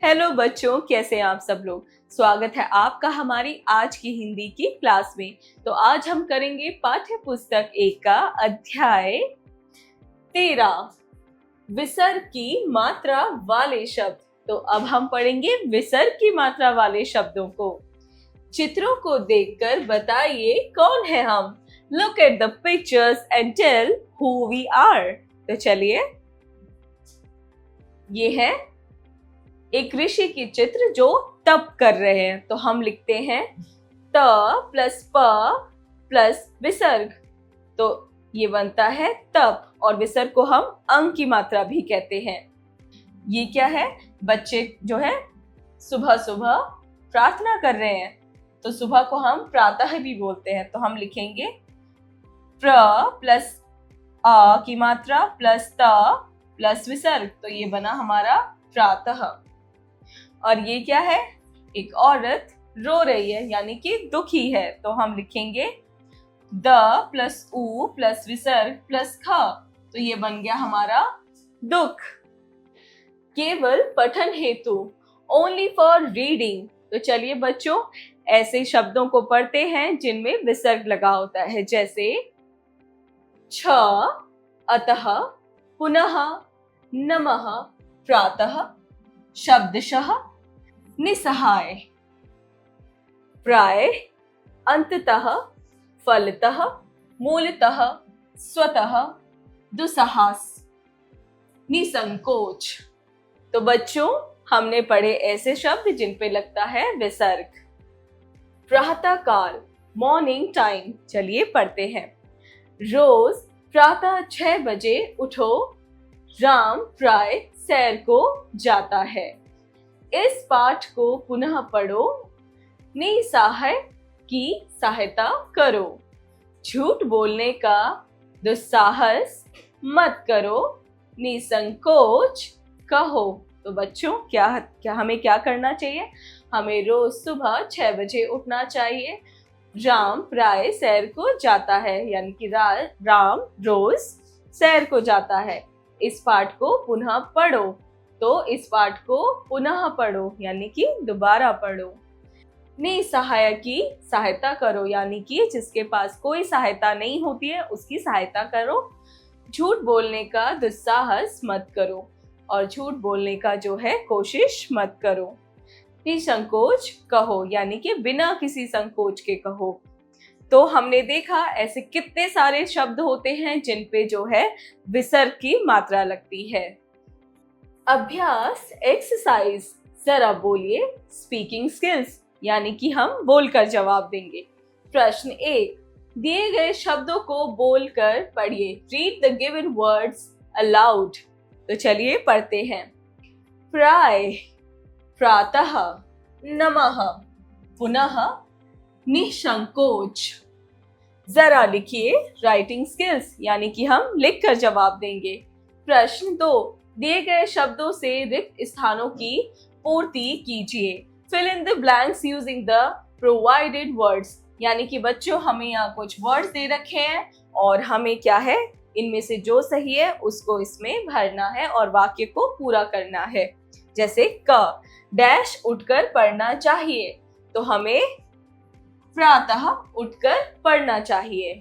Hello बच्चों, कैसे हैं आप सब लोग। स्वागत है आपका हमारी आज की हिंदी की क्लास में। तो आज हम करेंगे पाठ्य पुस्तक 1 का अध्याय 13 विसर्ग की मात्रा वाले शब्द। तो अब हम पढ़ेंगे विसर्ग की मात्रा वाले शब्दों को। चित्रों को देखकर बताइए कौन है हम। Look at the pictures and tell who we are. तो चलिए, ये है एक ऋषि की चित्र जो तप कर रहे हैं। तो हम लिखते हैं त प्लस प प्लस विसर्ग, तो ये बनता है तप। और विसर्ग को हम अंग की मात्रा भी कहते हैं। ये क्या है, बच्चे जो है सुबह सुबह प्रार्थना कर रहे हैं, तो सुबह को हम प्रातः भी बोलते हैं। तो हम लिखेंगे प्र प्लस आ की मात्रा प्लस त प्लस विसर्ग, तो ये बना हमारा प्रातः। और ये क्या है, एक औरत रो रही है यानी कि दुखी है, तो हम लिखेंगे द प्लस उ प्लस विसर्ग प्लस ख, तो ये बन गया हमारा दुख। केवल पठन हेतु, ओनली फॉर रीडिंग। तो चलिए बच्चों, ऐसे शब्दों को पढ़ते हैं जिनमें विसर्ग लगा होता है, जैसे छ, अतः, पुनः, नमः, प्रातः, शब्दशः, निसहाय, प्राय, अंततः, फलतः, मूलतः, स्वतः, दुस्साहस, निसंकोच। तो बच्चों, हमने पढ़े ऐसे शब्द जिन पे लगता है विसर्ग। प्रातः काल, मॉर्निंग टाइम। चलिए पढ़ते हैं। रोज प्रातः 6 बजे उठो, राम प्राय सैर को जाता है। इस पाठ को पुनः पढ़ो, निसहाय की सहायता करो। झूठ बोलने का दुस्साहस मत करो, निसंकोच कहो। तो बच्चों, क्या हमें क्या करना चाहिए, हमें रोज सुबह 6 बजे उठना चाहिए। राम प्राय सैर को जाता है, यानी कि राम रोज सैर को जाता है। इस पाठ को पुनः पढ़ो, तो इस पाठ को पुनः पढ़ो यानी कि दोबारा पढ़ो। निसहाय की सहायता करो, यानी कि जिसके पास कोई सहायता नहीं होती है उसकी सहायता करो। झूठ बोलने का दुस्साहस मत करो, और झूठ बोलने का जो है कोशिश मत करो। निसंकोच कहो, यानी कि बिना किसी संकोच के कहो। तो हमने देखा ऐसे कितने सारे शब्द होते हैं जिन पे जो है विसर्ग की मात्रा लगती है। अभ्यास एक्सरसाइज, जरा बोलिए स्पीकिंग स्किल्स, यानी कि हम बोलकर जवाब देंगे। प्रश्न 1, दिए गए शब्दों को बोलकर पढ़िए। Read the given words allowed. तो चलिए पढ़ते हैं। प्राय, प्रातः, नमः, पुनः, निसंकोच। जरा लिखिए राइटिंग स्किल्स, यानी कि हम लिखकर जवाब देंगे। प्रश्न 2, दिए गए शब्दों से रिक्त स्थानों की पूर्ति कीजिए। Fill in the blanks using the provided words, यानी कि बच्चों हमें यहाँ कुछ वर्ड्स दे रखे हैं और हमें क्या है, इनमें से जो सही है उसको इसमें भरना है और वाक्य को पूरा करना है। जैसे क, डैश उठकर पढ़ना चाहिए, तो हमें प्रातः उठकर पढ़ना चाहिए।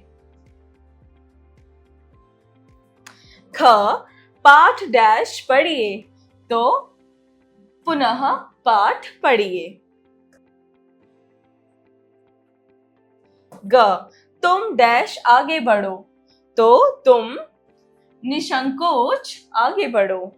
ख, पाठ डैश पढ़िए, तो पुनः पाठ पढ़िए। ग, तुम डैश आगे बढ़ो, तो तुम निसंकोच आगे बढ़ो।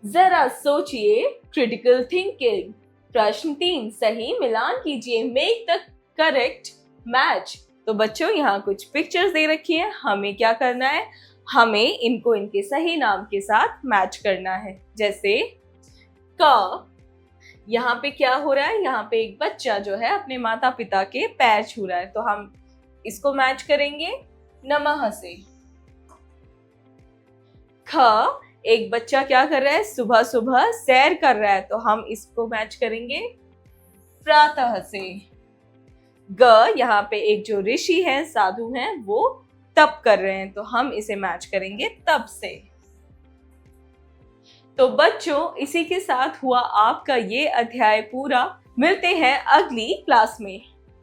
जरा सोचिए क्रिटिकल थिंकिंग। प्रश्न 3, सही मिलान कीजिए। Make the correct match. तो बच्चों यहाँ कुछ पिक्चर्स दे रखी हैं, हमें क्या करना है, हमें इनको इनके सही नाम के साथ मैच करना है। जैसे क, यहाँ पे क्या हो रहा है, यहाँ पे एक बच्चा जो है अपने माता पिता के पैर छू रहा है, तो हम इसको मैच करेंगे नमः से। ख, एक बच्चा क्या कर रहा है, सुबह सुबह सैर कर रहा है, तो हम इसको मैच करेंगे प्रातः से। ग यहाँ पे एक जो ऋषि है, साधु हैं, वो तप कर रहे हैं, तो हम इसे मैच करेंगे तप से। तो बच्चों, इसी के साथ हुआ आपका ये अध्याय पूरा। मिलते हैं अगली क्लास में।